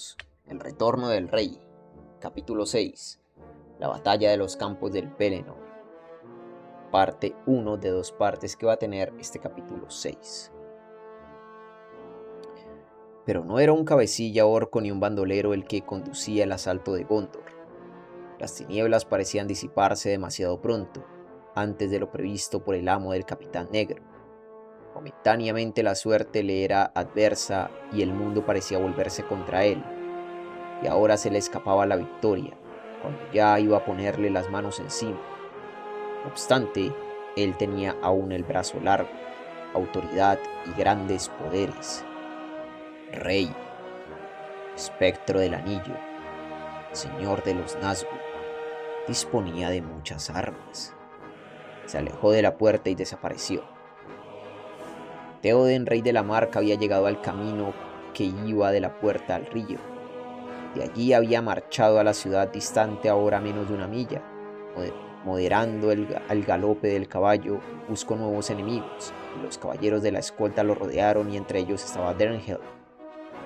Caballeros, el retorno del rey. Capítulo 6. La batalla de los campos del Pelennor. Parte 1 de 2 partes que va a tener este capítulo 6. Pero no era un cabecilla orco ni un bandolero el que conducía el asalto de Gondor. Las tinieblas parecían disiparse demasiado pronto, antes de lo previsto por el amo del Capitán Negro. Momentáneamente la suerte le era adversa y el mundo parecía volverse contra él, y ahora se le escapaba la victoria, cuando ya iba a ponerle las manos encima. No obstante, él tenía aún el brazo largo, autoridad y grandes poderes. Rey, espectro del anillo, señor de los Nazgûl, disponía de muchas armas. Se alejó de la puerta y desapareció. Théoden, rey de la Marca, había llegado al camino que iba de la puerta al río. De allí había marchado a la ciudad distante ahora menos de una milla. Moderando el galope del caballo, buscó nuevos enemigos, y los caballeros de la escolta lo rodearon y entre ellos estaba Dernhelm.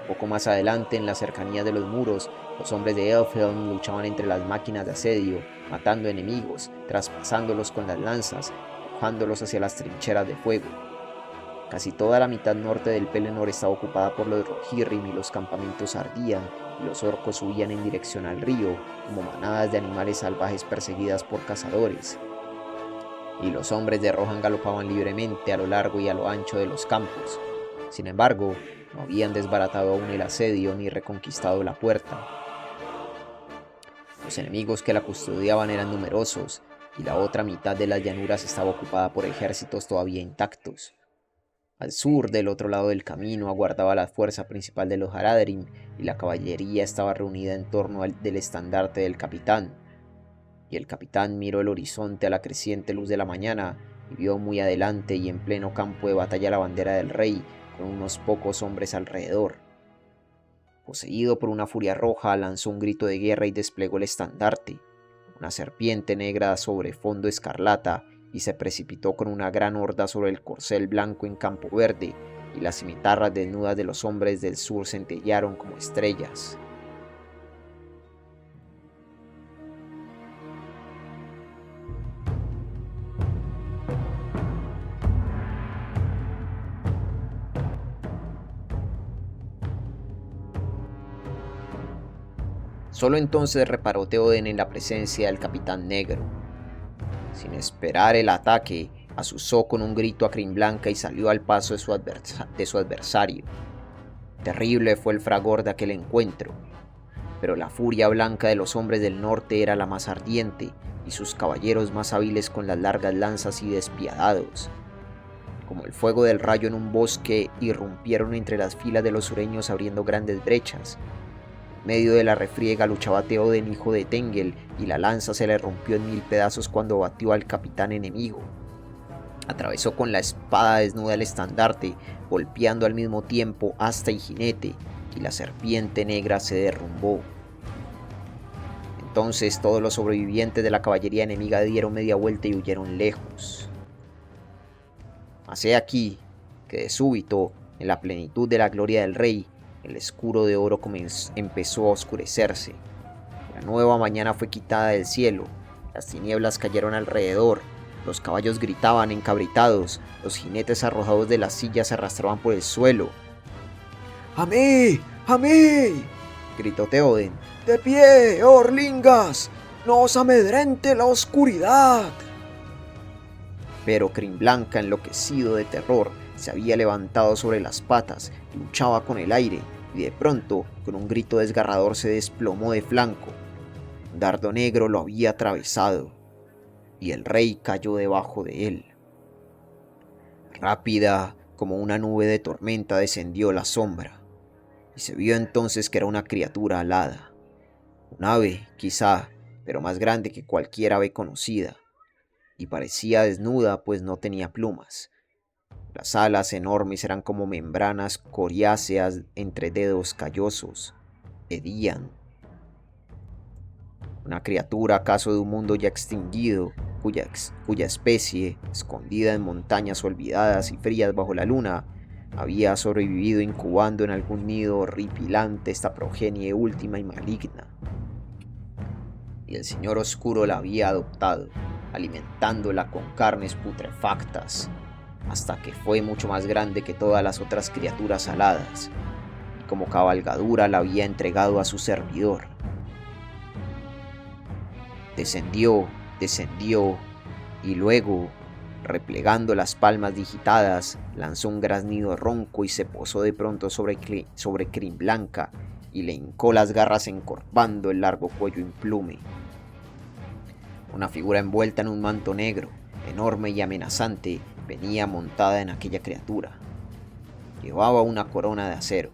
Poco más adelante, en las cercanías de los muros, los hombres de Elfhelm luchaban entre las máquinas de asedio, matando enemigos, traspasándolos con las lanzas, empujándolos hacia las trincheras de fuego. Casi toda la mitad norte del Pelennor estaba ocupada por los Rohirrim y los campamentos ardían, y los orcos huían en dirección al río, como manadas de animales salvajes perseguidas por cazadores. Y los hombres de Rohan galopaban libremente a lo largo y a lo ancho de los campos. Sin embargo, no habían desbaratado aún el asedio ni reconquistado la puerta. Los enemigos que la custodiaban eran numerosos, y la otra mitad de las llanuras estaba ocupada por ejércitos todavía intactos. Al sur, del otro lado del camino, aguardaba la fuerza principal de los Haradrim, y la caballería estaba reunida en torno del estandarte del capitán. Y el capitán miró el horizonte a la creciente luz de la mañana, y vio muy adelante y en pleno campo de batalla la bandera del rey, con unos pocos hombres alrededor. Poseído por una furia roja, lanzó un grito de guerra y desplegó el estandarte, una serpiente negra sobre fondo escarlata, y se precipitó con una gran horda sobre el corcel blanco en campo verde, y las cimitarras desnudas de los hombres del sur centellearon como estrellas. Solo entonces reparó Théoden en la presencia del Capitán Negro. Sin esperar el ataque, azuzó con un grito a Crimblanca y salió al paso de su adversario. Terrible fue el fragor de aquel encuentro, pero la furia blanca de los hombres del norte era la más ardiente, y sus caballeros más hábiles con las largas lanzas y despiadados. Como el fuego del rayo en un bosque, irrumpieron entre las filas de los sureños abriendo grandes brechas. En medio de la refriega luchaba Théoden, hijo de Tengel, y la lanza se le rompió en 1000 pedazos cuando batió al capitán enemigo. Atravesó con la espada desnuda el estandarte, golpeando al mismo tiempo asta y jinete, y la serpiente negra se derrumbó. Entonces todos los sobrevivientes de la caballería enemiga dieron media vuelta y huyeron lejos. Mas he aquí que de súbito, en la plenitud de la gloria del rey, el escudo de oro empezó a oscurecerse. La nueva mañana fue quitada del cielo, las tinieblas cayeron alrededor, los caballos gritaban encabritados, los jinetes arrojados de las sillas se arrastraban por el suelo. ¡A mí! ¡A mí!, gritó Théoden. ¡De pie, Orlingas! ¡No os amedrente la oscuridad! Pero Crimblanca, enloquecido de terror, se había levantado sobre las patas, luchaba con el aire, y de pronto, con un grito desgarrador, se desplomó de flanco. Un dardo negro lo había atravesado, y el rey cayó debajo de él. Rápida como una nube de tormenta descendió la sombra, y se vio entonces que era una criatura alada. Un ave, quizá, pero más grande que cualquier ave conocida, y parecía desnuda pues no tenía plumas. Las alas enormes eran como membranas coriáceas entre dedos callosos. Hedían. Una criatura acaso de un mundo ya extinguido, cuya especie, escondida en montañas olvidadas y frías bajo la luna, había sobrevivido incubando en algún nido horripilante esta progenie última y maligna. Y el Señor Oscuro la había adoptado, alimentándola con carnes putrefactas, hasta que fue mucho más grande que todas las otras criaturas aladas, y como cabalgadura la había entregado a su servidor. Descendió, y luego, replegando las palmas digitadas, lanzó un graznido ronco y se posó de pronto sobre crin blanca y le hincó las garras encorvando el largo cuello implume. Una figura envuelta en un manto negro, enorme y amenazante, venía montada en aquella criatura. Llevaba una corona de acero,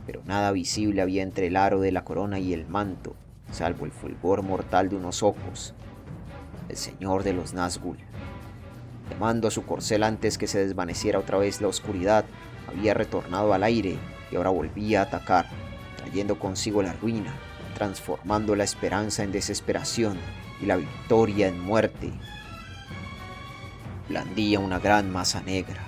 pero nada visible había entre el aro de la corona y el manto, salvo el fulgor mortal de unos ojos. El señor de los Nazgûl, llamando a su corcel antes que se desvaneciera otra vez la oscuridad, había retornado al aire y ahora volvía a atacar, trayendo consigo la ruina, transformando la esperanza en desesperación y la victoria en muerte. Blandía una gran masa negra.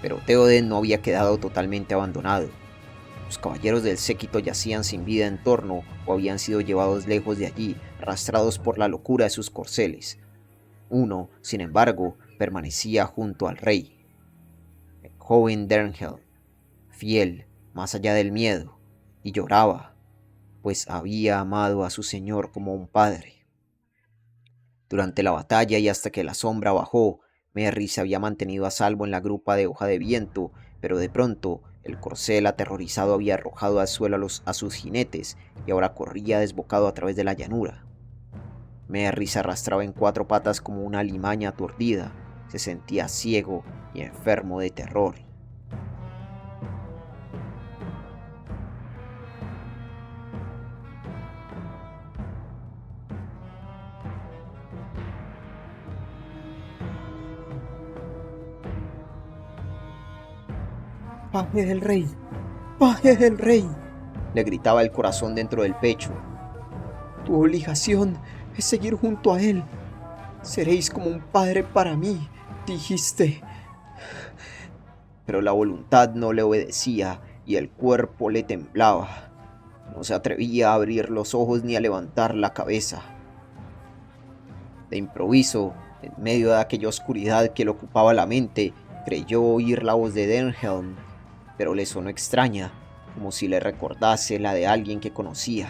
Pero Théoden no había quedado totalmente abandonado. Los caballeros del séquito yacían sin vida en torno o habían sido llevados lejos de allí, arrastrados por la locura de sus corceles. Uno, sin embargo, permanecía junto al rey, el joven Dernhelm, fiel más allá del miedo, y lloraba, pues había amado a su señor como un padre. Durante la batalla y hasta que la sombra bajó, Merry se había mantenido a salvo en la grupa de hoja de viento, pero de pronto el corcel aterrorizado había arrojado al suelo a sus jinetes y ahora corría desbocado a través de la llanura. Merry se arrastraba en cuatro patas como una alimaña aturdida, se sentía ciego y enfermo de terror. ¡Paje del rey! ¡Paje del rey!, le gritaba el corazón dentro del pecho. Tu obligación es seguir junto a él. Seréis como un padre para mí, dijiste. Pero la voluntad no le obedecía y el cuerpo le temblaba. No se atrevía a abrir los ojos ni a levantar la cabeza. De improviso, en medio de aquella oscuridad que le ocupaba la mente, creyó oír la voz de Dernhelm, pero le sonó extraña, como si le recordase la de alguien que conocía.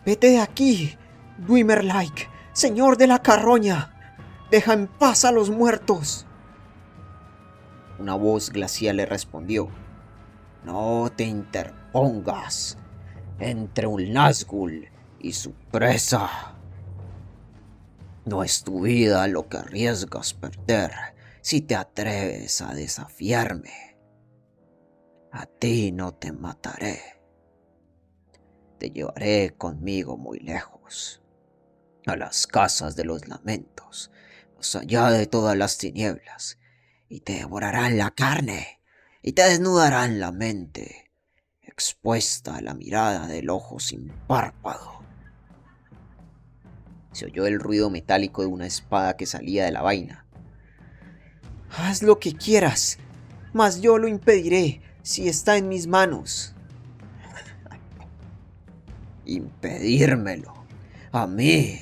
Vete de aquí, Dwemerlaik, señor de la carroña. Deja en paz a los muertos. Una voz glacial le respondió. No te interpongas entre un Nazgûl y su presa. No es tu vida lo que arriesgas perder si te atreves a desafiarme. A ti no te mataré. Te llevaré conmigo muy lejos, a las casas de los lamentos, más allá de todas las tinieblas, y te devorarán la carne, y te desnudarán la mente, expuesta a la mirada del ojo sin párpado. Se oyó el ruido metálico de una espada que salía de la vaina. Haz lo que quieras, mas yo lo impediré si está en mis manos. Impedírmelo a mí.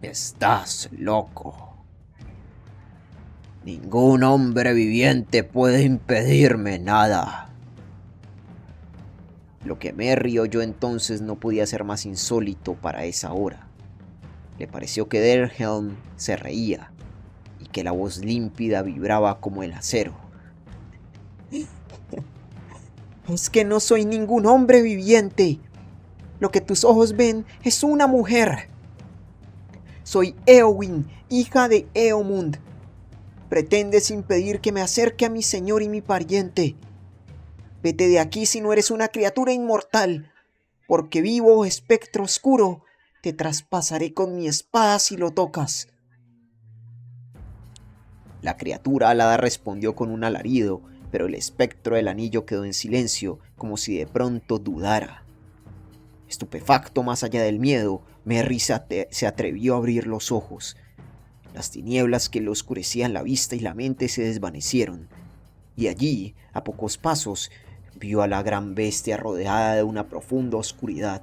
Estás loco. Ningún hombre viviente puede impedirme nada. Lo que Merry oyó entonces no podía ser más insólito para esa hora. Le pareció que Dernhelm se reía y que la voz límpida vibraba como el acero. Es que no soy ningún hombre viviente. Lo que tus ojos ven es una mujer. Soy Éowyn, hija de Éomund. Pretendes impedir que me acerque a mi señor y mi pariente. Vete de aquí si no eres una criatura inmortal, porque vivo, espectro oscuro, te traspasaré con mi espada si lo tocas. La criatura alada respondió con un alarido, pero el espectro del anillo quedó en silencio, como si de pronto dudara. Estupefacto más allá del miedo, Merry se atrevió a abrir los ojos. Las tinieblas que le oscurecían la vista y la mente se desvanecieron, y allí, a pocos pasos, vio a la gran bestia rodeada de una profunda oscuridad,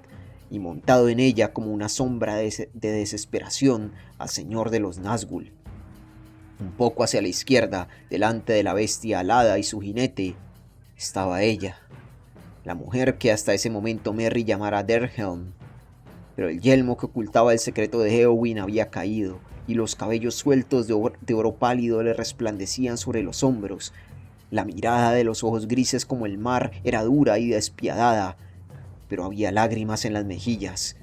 y montado en ella como una sombra de desesperación al señor de los Nazgûl. Un poco hacia la izquierda, delante de la bestia alada y su jinete, estaba ella, la mujer que hasta ese momento Merry llamara Derhelm. Pero el yelmo que ocultaba el secreto de Éowyn había caído, y los cabellos sueltos de oro pálido le resplandecían sobre los hombros. La mirada de los ojos grises como el mar era dura y despiadada, pero había lágrimas en las mejillas.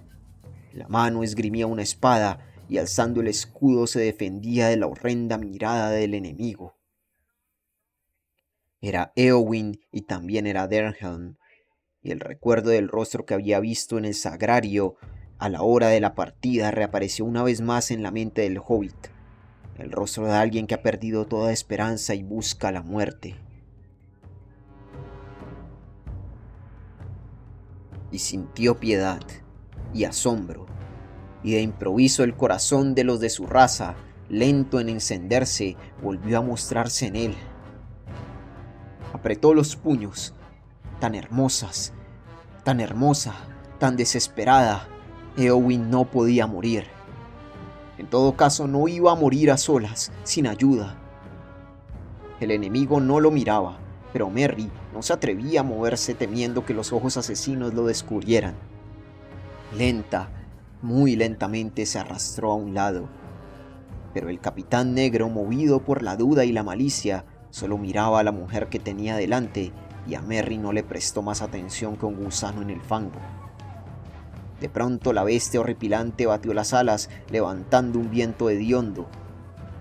La mano esgrimía una espada, y alzando el escudo se defendía de la horrenda mirada del enemigo. Era Éowyn y también era Derhelm, y el recuerdo del rostro que había visto en el sagrario a la hora de la partida reapareció una vez más en la mente del hobbit, el rostro de alguien que ha perdido toda esperanza y busca la muerte. Y sintió piedad y asombro, y de improviso el corazón de los de su raza, lento en encenderse, volvió a mostrarse en él. Apretó los puños, tan hermosa, tan desesperada. Éowyn no podía morir. En todo caso, no iba a morir a solas, sin ayuda. El enemigo no lo miraba, pero Merry no se atrevía a moverse temiendo que los ojos asesinos lo descubrieran. Muy lentamente se arrastró a un lado, pero el capitán negro, movido por la duda y la malicia, solo miraba a la mujer que tenía delante, y a Merry no le prestó más atención que un gusano en el fango. De pronto la bestia horripilante batió las alas, levantando un viento hediondo.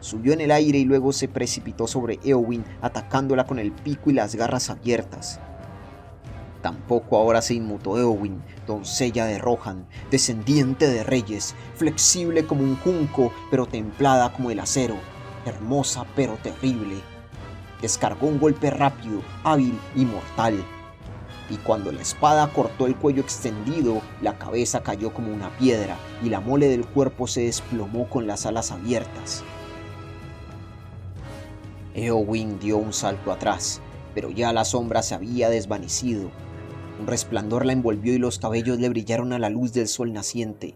Subió en el aire y luego se precipitó sobre Éowyn, atacándola con el pico y las garras abiertas. Tampoco ahora se inmutó Éowyn, doncella de Rohan, descendiente de reyes, flexible como un junco, pero templada como el acero, hermosa pero terrible. Descargó un golpe rápido, hábil y mortal. Y cuando la espada cortó el cuello extendido, la cabeza cayó como una piedra y la mole del cuerpo se desplomó con las alas abiertas. Éowyn dio un salto atrás, pero ya la sombra se había desvanecido. Un resplandor la envolvió y los cabellos le brillaron a la luz del sol naciente.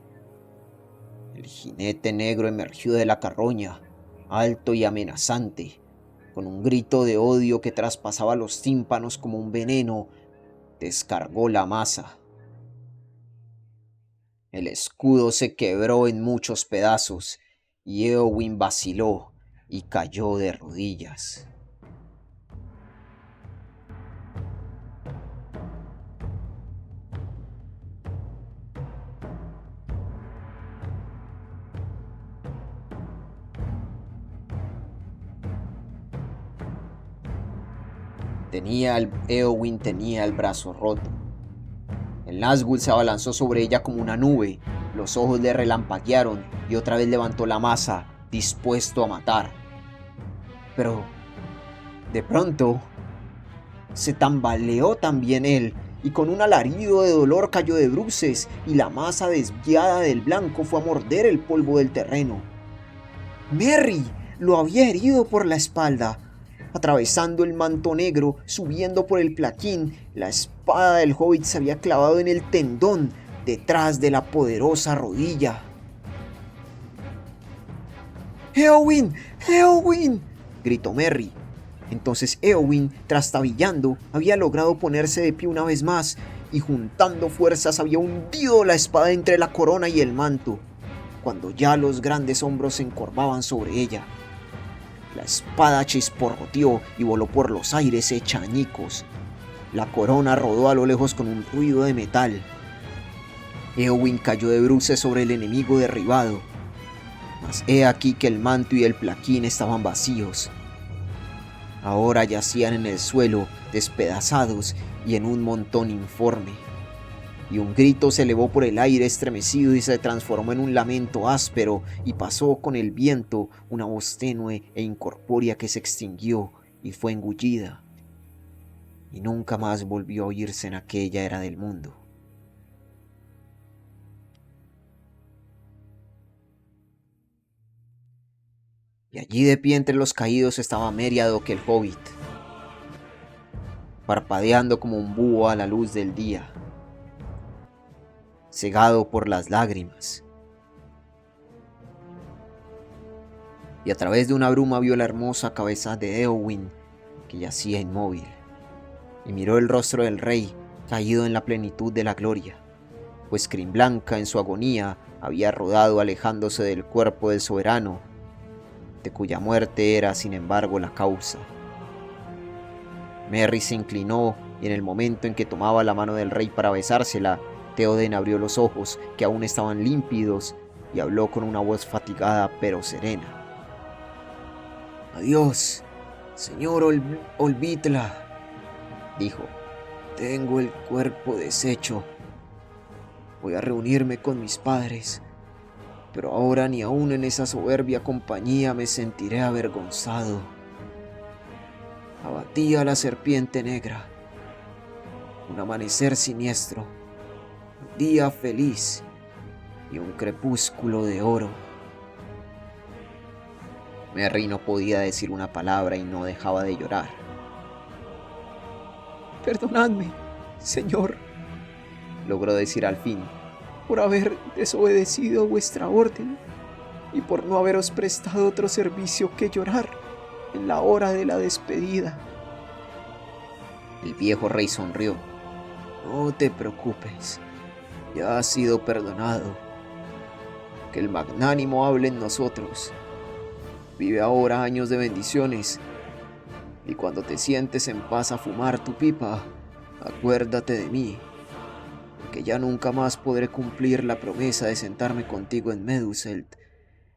El jinete negro emergió de la carroña, alto y amenazante, con un grito de odio que traspasaba los tímpanos como un veneno. Descargó la maza. El escudo se quebró en muchos pedazos y Éowyn vaciló y cayó de rodillas. Éowyn tenía el brazo roto. El Nazgûl se abalanzó sobre ella como una nube, los ojos le relampaguearon y otra vez levantó la maza, dispuesto a matar. Pero, de pronto, se tambaleó también él, y con un alarido de dolor cayó de bruces, y la masa desviada del blanco fue a morder el polvo del terreno. Merry lo había herido por la espalda. Atravesando el manto negro, subiendo por el plaquín, la espada del hobbit se había clavado en el tendón, detrás de la poderosa rodilla. ¡Éowyn! ¡Éowyn!, gritó Merry. Entonces Éowyn, trastabillando, había logrado ponerse de pie una vez más, y juntando fuerzas había hundido la espada entre la corona y el manto, cuando ya los grandes hombros se encorvaban sobre ella. La espada chisporroteó y voló por los aires hecha añicos. La corona rodó a lo lejos con un ruido de metal. Éowyn cayó de bruces sobre el enemigo derribado. Mas he aquí que el manto y el plaquín estaban vacíos. Ahora yacían en el suelo, despedazados y en un montón informe. Y un grito se elevó por el aire estremecido y se transformó en un lamento áspero, y pasó con el viento una voz tenue e incorpórea que se extinguió y fue engullida, y nunca más volvió a oírse en aquella era del mundo. Y allí de pie entre los caídos estaba Meriadoc el Hobbit, parpadeando como un búho a la luz del día, cegado por las lágrimas. Y a través de una bruma vio la hermosa cabeza de Éowyn, que yacía inmóvil, y miró el rostro del rey caído en la plenitud de la gloria, pues Crimblanca en su agonía había rodado alejándose del cuerpo del soberano, de cuya muerte era sin embargo la causa. Merry se inclinó y en el momento en que tomaba la mano del rey para besársela, Théoden abrió los ojos, que aún estaban límpidos, y habló con una voz fatigada pero serena. «Adiós, señor Olvitla», dijo. «Tengo el cuerpo deshecho. Voy a reunirme con mis padres, pero ahora ni aún en esa soberbia compañía me sentiré avergonzado. Abatí a la serpiente negra. Un amanecer siniestro, un día feliz y un crepúsculo de oro». Merry no podía decir una palabra y no dejaba de llorar. «Perdonadme, señor», logró decir al fin, «por haber desobedecido vuestra orden y por no haberos prestado otro servicio que llorar en la hora de la despedida». El viejo rey sonrió. «No te preocupes, ya has sido perdonado. Que el magnánimo hable en nosotros. Vive ahora años de bendiciones, y cuando te sientes en paz a fumar tu pipa, acuérdate de mí, porque ya nunca más podré cumplir la promesa de sentarme contigo en Meduseld,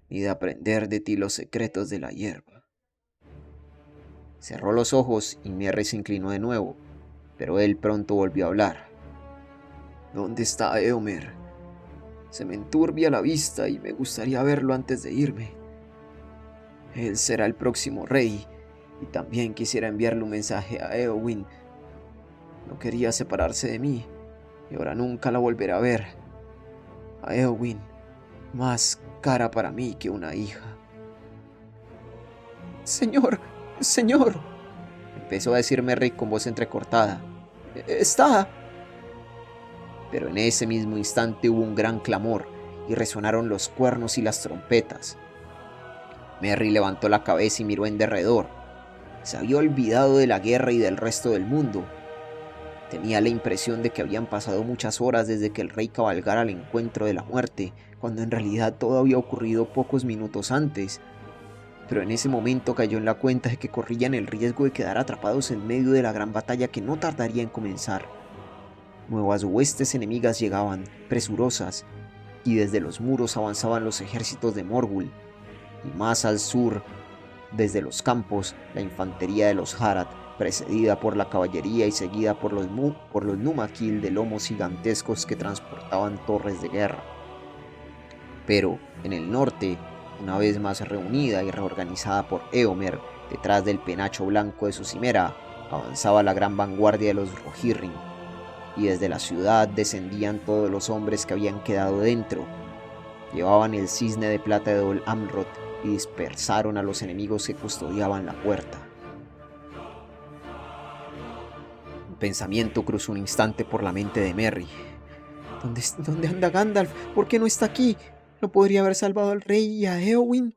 ni de aprender de ti los secretos de la hierba». Cerró los ojos y Merry se inclinó de nuevo, pero él pronto volvió a hablar. «¿Dónde está Éomer? Se me enturbia la vista y me gustaría verlo antes de irme. Él será el próximo rey, y también quisiera enviarle un mensaje a Éowyn. No quería separarse de mí, y ahora nunca la volveré a ver. A Éowyn, más cara para mí que una hija». «Señor, señor», empezó a decir Merry con voz entrecortada. «está». Pero en ese mismo instante hubo un gran clamor, y resonaron los cuernos y las trompetas. Merry levantó la cabeza y miró en derredor. Se había olvidado de la guerra y del resto del mundo. Tenía la impresión de que habían pasado muchas horas desde que el rey cabalgara al encuentro de la muerte, cuando en realidad todo había ocurrido pocos minutos antes. Pero en ese momento cayó en la cuenta de que corrían el riesgo de quedar atrapados en medio de la gran batalla que no tardaría en comenzar. Nuevas huestes enemigas llegaban, presurosas, y desde los muros avanzaban los ejércitos de Morgul, y más al sur, desde los campos, la infantería de los Harad, precedida por la caballería y seguida por los Númaquil de lomos gigantescos que transportaban torres de guerra. Pero, en el norte, una vez más reunida y reorganizada por Éomer, detrás del penacho blanco de su cimera, avanzaba la gran vanguardia de los Rohirrim, y desde la ciudad descendían todos los hombres que habían quedado dentro. Llevaban el cisne de plata de Dol Amroth y dispersaron a los enemigos que custodiaban la puerta. Un pensamiento cruzó un instante por la mente de Merry. ¿Dónde anda Gandalf? ¿Por qué no está aquí? ¿No podría haber salvado al rey y a Éowyn?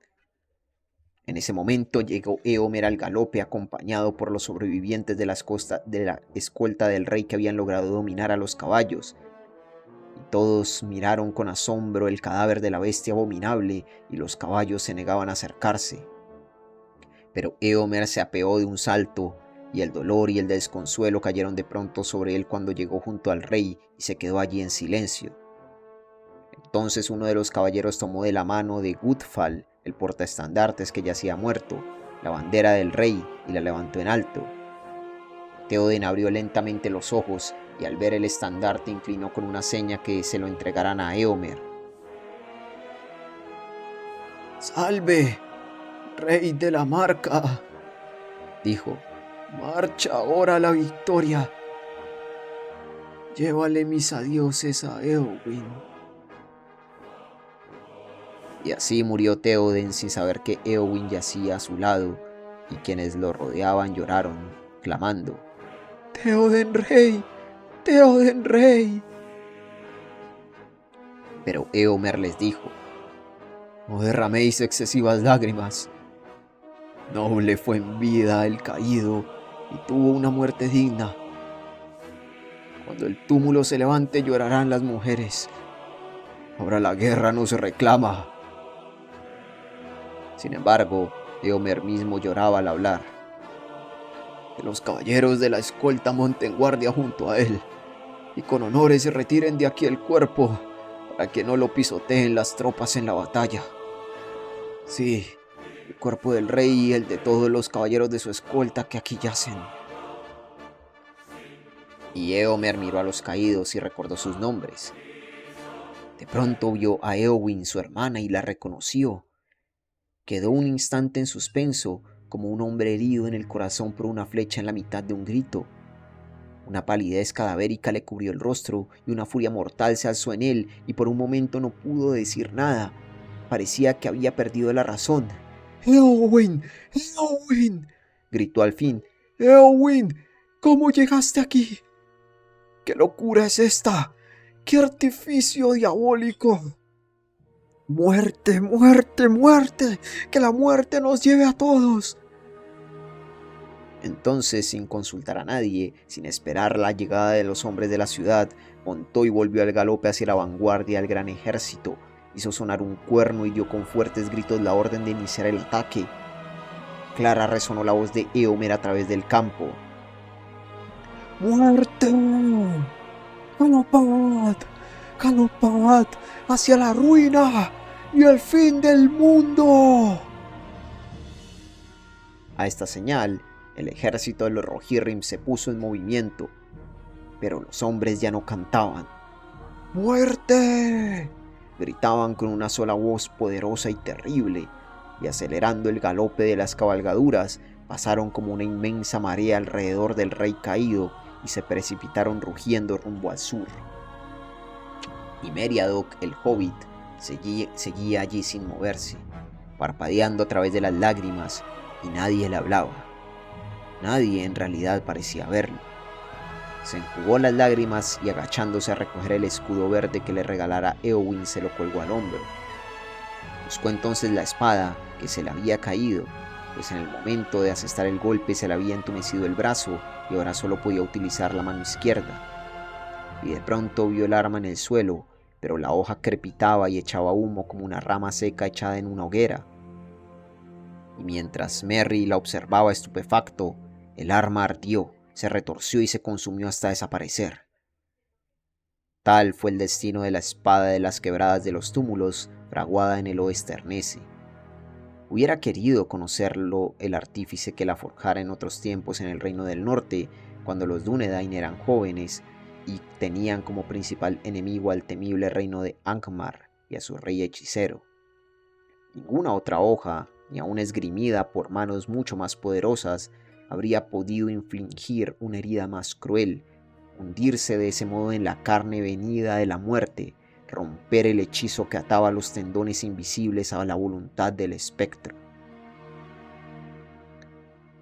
En ese momento llegó Éomer al galope, acompañado por los sobrevivientes de la escolta del rey que habían logrado dominar a los caballos. Y todos miraron con asombro el cadáver de la bestia abominable, y los caballos se negaban a acercarse. Pero Éomer se apeó de un salto, y el dolor y el desconsuelo cayeron de pronto sobre él cuando llegó junto al rey y se quedó allí en silencio. Entonces uno de los caballeros tomó de la mano de Gudfal, el portaestandartes que yacía muerto, la bandera del rey, y la levantó en alto. Théoden abrió lentamente los ojos, y al ver el estandarte inclinó con una seña que se lo entregaran a Éomer. «Salve, rey de la marca», dijo. «Marcha ahora a la victoria. Llévale mis adioses a Éowyn». Y así murió Théoden sin saber que Éowyn yacía a su lado, y quienes lo rodeaban lloraron, clamando: ¡Théoden Rey! ¡Théoden Rey! Pero Éomer les dijo: no derraméis excesivas lágrimas. Noble fue en vida el caído y tuvo una muerte digna. Cuando el túmulo se levante llorarán las mujeres. Ahora la guerra no se reclama. Sin embargo, Éomer mismo lloraba al hablar. Que los caballeros de la escolta monten guardia junto a él y con honores se retiren de aquí el cuerpo para que no lo pisoteen las tropas en la batalla. Sí, el cuerpo del rey y el de todos los caballeros de su escolta que aquí yacen. Y Éomer miró a los caídos y recordó sus nombres. De pronto vio a Éowyn, su hermana, y la reconoció. Quedó un instante en suspenso, como un hombre herido en el corazón por una flecha en la mitad de un grito. Una palidez cadavérica le cubrió el rostro y una furia mortal se alzó en él, y por un momento no pudo decir nada. Parecía que había perdido la razón. ¡Éowyn! ¡Éowyn!, gritó al fin. ¡Éowyn! ¿Cómo llegaste aquí? ¿Qué locura es esta? ¡Qué artificio diabólico! ¡Muerte, muerte, muerte! ¡Que la muerte nos lleve a todos! Entonces, sin consultar a nadie, sin esperar la llegada de los hombres de la ciudad, montó y volvió al galope hacia la vanguardia del gran ejército. Hizo sonar un cuerno y dio con fuertes gritos la orden de iniciar el ataque. Clara resonó la voz de Éomer a través del campo. ¡Muerte! ¡Galopad! ¡Galopad hacia la ruina y el fin del mundo! A esta señal, el ejército de los Rohirrim se puso en movimiento, pero los hombres ya no cantaban. ¡Muerte!, gritaban con una sola voz poderosa y terrible, y acelerando el galope de las cabalgaduras, pasaron como una inmensa marea alrededor del rey caído y se precipitaron rugiendo rumbo al sur. Y Meriadoc, el hobbit, seguía allí sin moverse, parpadeando a través de las lágrimas, y nadie le hablaba. Nadie en realidad parecía verlo. Se enjugó las lágrimas y agachándose a recoger el escudo verde que le regalara Éowyn se lo colgó al hombro. Buscó entonces la espada que se le había caído, pues en el momento de asestar el golpe se le había entumecido el brazo y ahora solo podía utilizar la mano izquierda. Y de pronto vio el arma en el suelo, pero la hoja crepitaba y echaba humo como una rama seca echada en una hoguera. Y mientras Merry la observaba estupefacto, el arma ardió, se retorció y se consumió hasta desaparecer. Tal fue el destino de la espada de las quebradas de los túmulos, fraguada en el oeste Ernese. Hubiera querido conocerlo el artífice que la forjara en otros tiempos en el Reino del Norte, cuando los Dúnedain eran jóvenes y tenían como principal enemigo al temible reino de Angmar y a su rey hechicero. Ninguna otra hoja, ni aun esgrimida por manos mucho más poderosas, habría podido infligir una herida más cruel, hundirse de ese modo en la carne venida de la muerte, romper el hechizo que ataba los tendones invisibles a la voluntad del espectro.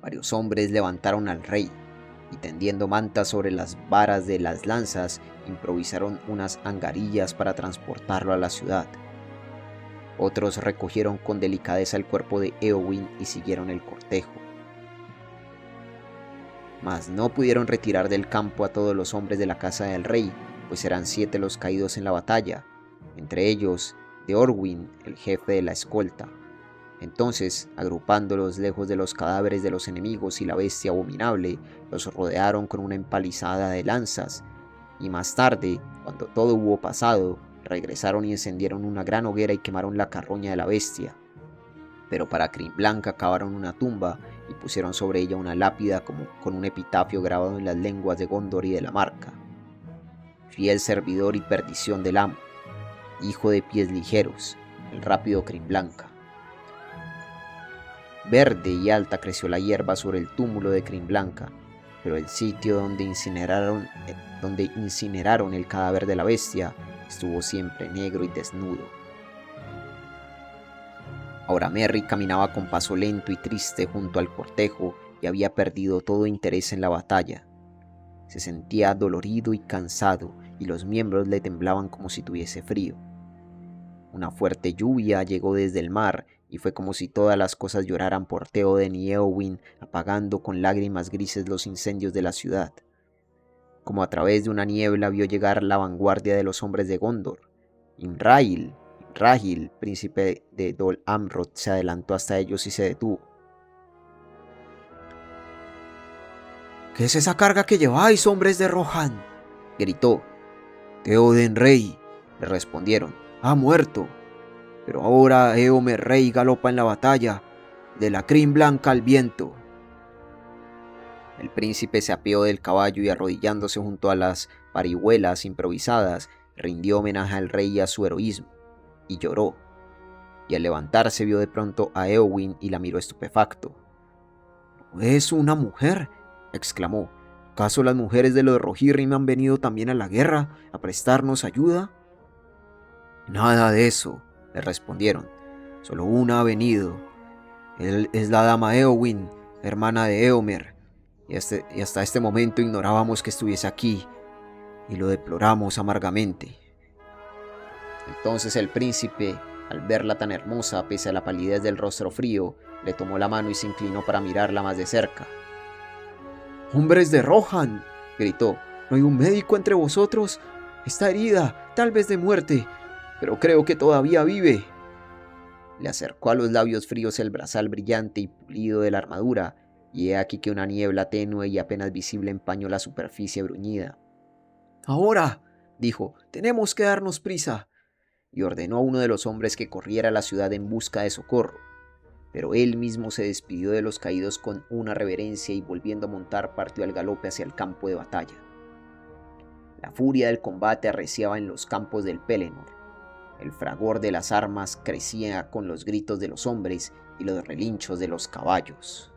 Varios hombres levantaron al rey, y tendiendo mantas sobre las varas de las lanzas, improvisaron unas angarillas para transportarlo a la ciudad. Otros recogieron con delicadeza el cuerpo de Éowyn y siguieron el cortejo. Mas no pudieron retirar del campo a todos los hombres de la casa del rey, pues eran 7 los caídos en la batalla, entre ellos de Orwyn, el jefe de la escolta. Entonces, agrupándolos lejos de los cadáveres de los enemigos y la bestia abominable, los rodearon con una empalizada de lanzas, y más tarde, cuando todo hubo pasado, regresaron y encendieron una gran hoguera y quemaron la carroña de la bestia. Pero para Crimblanca cavaron una tumba y pusieron sobre ella una lápida con un epitafio grabado en las lenguas de Gondor y de la Marca: fiel servidor y perdición del amo, hijo de pies ligeros, el rápido Crimblanca. Verde y alta creció la hierba sobre el túmulo de Crimblanca, pero el sitio donde incineraron el cadáver de la bestia estuvo siempre negro y desnudo. Ahora Merry caminaba con paso lento y triste junto al cortejo y había perdido todo interés en la batalla. Se sentía dolorido y cansado y los miembros le temblaban como si tuviese frío. Una fuerte lluvia llegó desde el mar y fue como si todas las cosas lloraran por Théoden y Éowyn, apagando con lágrimas grises los incendios de la ciudad. Como a través de una niebla vio llegar la vanguardia de los hombres de Gondor. Imrahil, príncipe de Dol Amroth, se adelantó hasta ellos y se detuvo. ¿Qué es esa carga que lleváis, hombres de Rohan?, gritó. Théoden rey, le respondieron. Ha muerto, pero ahora Éomer rey galopa en la batalla, de la crin blanca al viento. El príncipe se apeó del caballo y arrodillándose junto a las parihuelas improvisadas, rindió homenaje al rey y a su heroísmo, y lloró. Y al levantarse vio de pronto a Éowyn y la miró estupefacto. ¿No es una mujer?, exclamó. ¿Acaso las mujeres de los Rohirrim han venido también a la guerra a prestarnos ayuda? Nada de eso, le respondieron. Solo una ha venido. Él es la dama Éowyn, hermana de Éomer, y hasta este momento ignorábamos que estuviese aquí, y lo deploramos amargamente. Entonces el príncipe, al verla tan hermosa pese a la palidez del rostro frío, le tomó la mano y se inclinó para mirarla más de cerca. ¡Hombres de Rohan!, gritó. ¿No hay un médico entre vosotros? Está herida, tal vez de muerte, pero creo que todavía vive. Le acercó a los labios fríos el brazal brillante y pulido de la armadura, y he aquí que una niebla tenue y apenas visible empañó la superficie bruñida. Ahora, dijo, tenemos que darnos prisa. Y ordenó a uno de los hombres que corriera a la ciudad en busca de socorro. Pero él mismo se despidió de los caídos con una reverencia y volviendo a montar partió al galope hacia el campo de batalla. La furia del combate arreciaba en los campos del Pelennor. El fragor de las armas crecía con los gritos de los hombres y los relinchos de los caballos.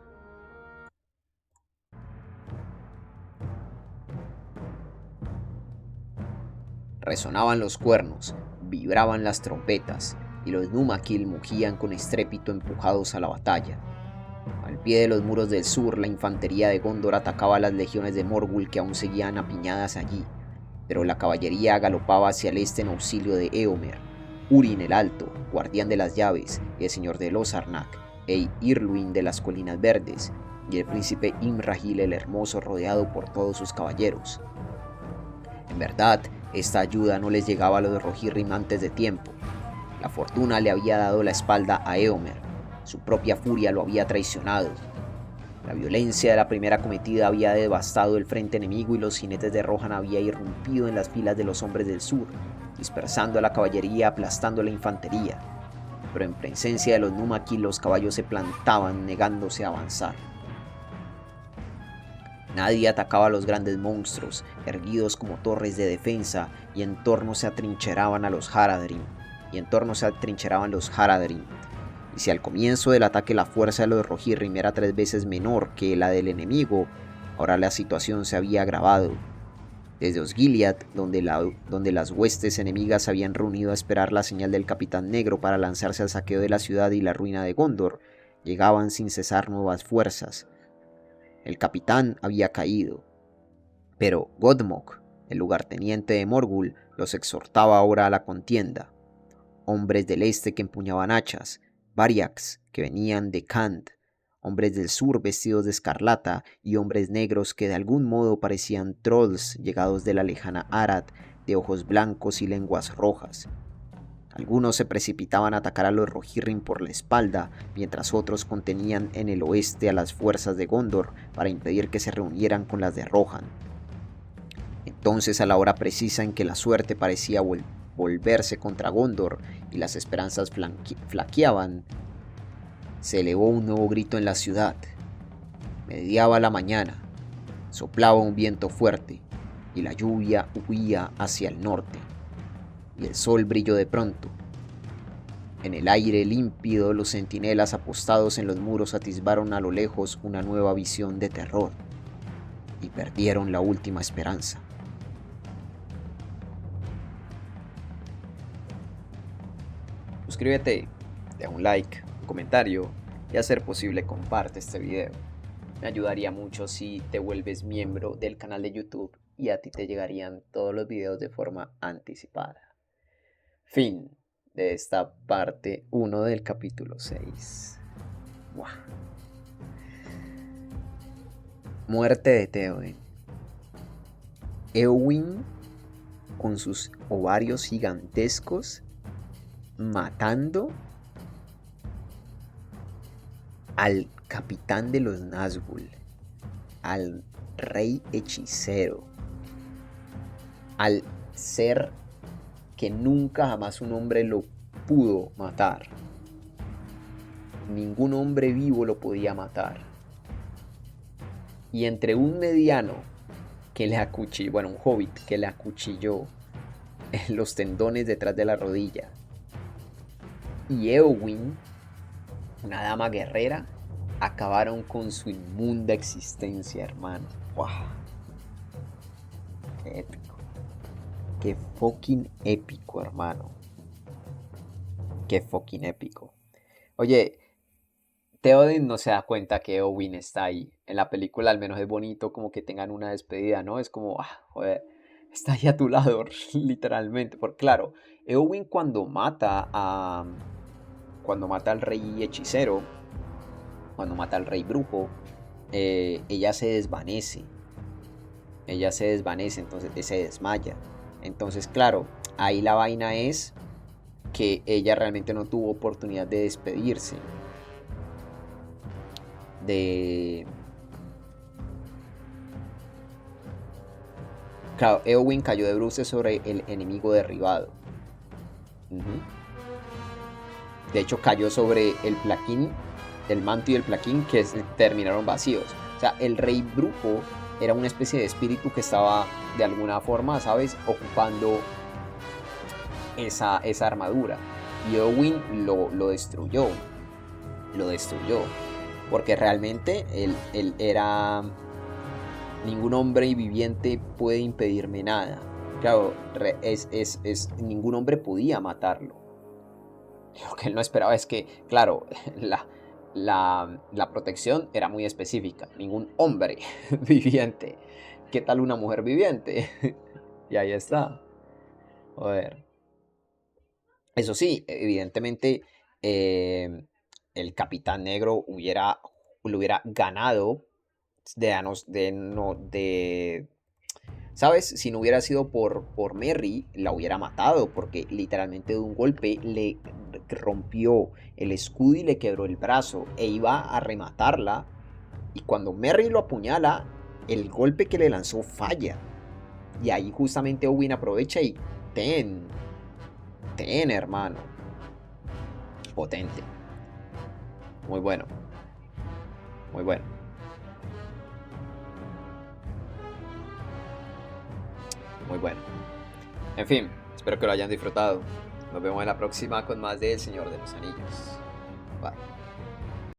Resonaban los cuernos, vibraban las trompetas, y los Númaquil mugían con estrépito empujados a la batalla. Al pie de los muros del sur, la infantería de Gondor atacaba a las legiones de Morgul que aún seguían apiñadas allí, pero la caballería galopaba hacia el este en auxilio de Éomer, Húrin el Alto, guardián de las llaves, y el señor de Losarnak, e Irluin de las colinas verdes, y el príncipe Imrahil el hermoso rodeado por todos sus caballeros. En verdad, esta ayuda no les llegaba a los Rohirrim antes de tiempo. La fortuna le había dado la espalda a Éomer, su propia furia lo había traicionado. La violencia de la primera cometida había devastado el frente enemigo y los jinetes de Rohan habían irrumpido en las filas de los hombres del sur, dispersando a la caballería, aplastando a la infantería. Pero en presencia de los Númaquil los caballos se plantaban, negándose a avanzar. Nadie atacaba a los grandes monstruos, erguidos como torres de defensa, y en torno se atrincheraban los Haradrim. Y si al comienzo del ataque la fuerza de los Rohirrim era 3 veces menor que la del enemigo, ahora la situación se había agravado. Desde Osgiliath, donde las huestes enemigas se habían reunido a esperar la señal del Capitán Negro para lanzarse al saqueo de la ciudad y la ruina de Gondor, llegaban sin cesar nuevas fuerzas. El capitán había caído, pero Godmok, el lugarteniente de Morgul, los exhortaba ahora a la contienda. Hombres del este que empuñaban hachas, Variax que venían de Khand, hombres del sur vestidos de escarlata y hombres negros que de algún modo parecían trolls llegados de la lejana Arad, de ojos blancos y lenguas rojas. Algunos se precipitaban a atacar a los Rohirrim por la espalda, mientras otros contenían en el oeste a las fuerzas de Gondor para impedir que se reunieran con las de Rohan. Entonces, a la hora precisa en que la suerte parecía volverse contra Gondor y las esperanzas flaqueaban, se elevó un nuevo grito en la ciudad. Mediaba la mañana, soplaba un viento fuerte y la lluvia huía hacia el norte. Y el sol brilló de pronto. En el aire límpido, los centinelas apostados en los muros atisbaron a lo lejos una nueva visión de terror y perdieron la última esperanza. Suscríbete, deja un like, comentario y a ser posible comparte este video. Me ayudaría mucho si te vuelves miembro del canal de YouTube y a ti te llegarían todos los videos de forma anticipada. Fin de esta parte 1 del capítulo 6. ¡Buah! Muerte de Théoden. Éowyn, con sus ovarios gigantescos, matando al capitán de los Nazgûl, al rey hechicero, al ser que nunca jamás un hombre lo pudo matar. Ningún hombre vivo lo podía matar. Y entre un mediano que le acuchilló, bueno, un hobbit que le acuchilló los tendones detrás de la rodilla, y Éowyn, una dama guerrera, acabaron con su inmunda existencia, hermano. ¡Wow! ¡Qué épico! ¡Qué fucking épico, hermano! ¡Qué fucking épico! Oye, Théoden no se da cuenta que Éowyn está ahí. En la película al menos es bonito como que tengan una despedida, ¿no? Es como, joder, está ahí a tu lado, literalmente. Porque claro, Éowyn cuando mata al rey hechicero, cuando mata al rey brujo, ella se desvanece. Entonces se desmaya. Entonces, claro, ahí la vaina es que ella realmente no tuvo oportunidad de despedirse Claro, Éowyn cayó de bruces sobre el enemigo derribado. De hecho, cayó sobre el plaquín, el manto y el plaquín, que terminaron vacíos. O sea, el rey brujo era una especie de espíritu que estaba de alguna forma, ¿sabes?, ocupando esa armadura. Y Éowyn lo destruyó. Porque realmente él era... Ningún hombre viviente puede impedirme nada. Claro, ningún hombre podía matarlo. Lo que él no esperaba es que, claro, la protección era muy específica. Ningún hombre viviente. ¿Qué tal una mujer viviente? Y ahí está. Joder. Eso sí, evidentemente el Capitán Negro lo hubiera ganado ¿sabes? Si no hubiera sido por Merry, la hubiera matado, porque literalmente de un golpe le rompió el escudo y le quebró el brazo, e iba a rematarla, y cuando Merry lo apuñala, el golpe que le lanzó falla, y ahí justamente Owen aprovecha y ten, hermano, potente, muy bueno. Muy bueno. En fin, espero que lo hayan disfrutado. Nos vemos en la próxima con más de El Señor de los Anillos. Bye.